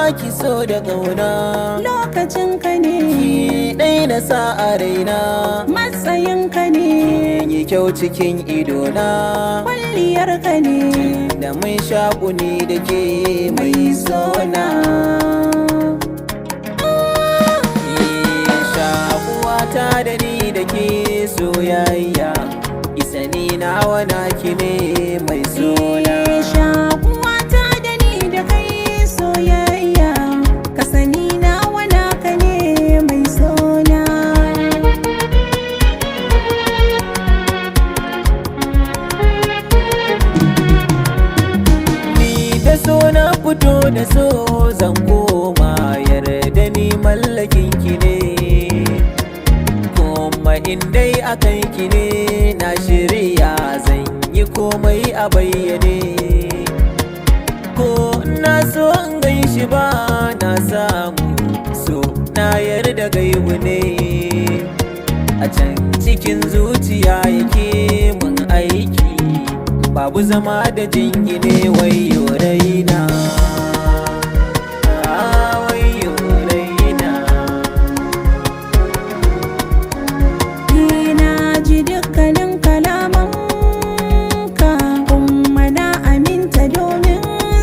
baki so da ƙauna, lokacin ka ne ki ɗai na sa a raina, matsayin ka ne yi kyau cikin idona, kwalliyar ka ne da mun shaƙu ni da ke mai sona. Shaƙuwata da ni da ke soyayya, isa ni nawa naki ne mai sona. shakuwata da ni da kai soyayya, ka sani nawa naka ne mai sona. Ni da so na fito da so zan koma, yarda ni mallakin ki ne, kuma in dai akan ki ne na shirya zan yi komai a bayyane. Ko na so in gan shi ba na samu, so na yarda gaibu ne, a can cikin zuciya yake mun aiki, babu zama da jingine wayo raina. Wayo raina. Ni na ji dukkanin kalamanka, kuma na aminta domin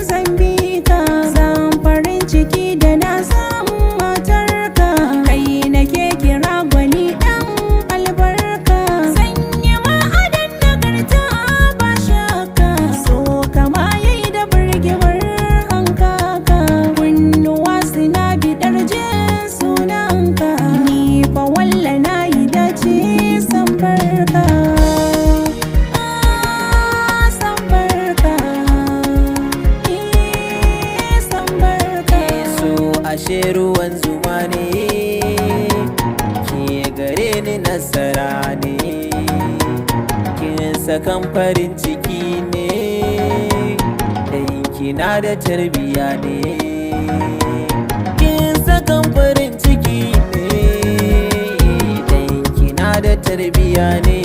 zan bi ka. Zan farin ciki da na samu matarka, kai nake kira gwani ɗan albarka. Zan yi ma'adan nagarta ba shakka, so kama yayi da birgimar hankaka. Kunnuwa suna biɗar jin sunanka, ni fa walla na yi dace san barka. San barka, san barka. So ashe ruwan zuma ne, ke gare ni nasara ne, kin sakan farin ciki ne, dan kina da tarbiya ne, kin sakan farin ciki ne, dan kina da tarbiya ne.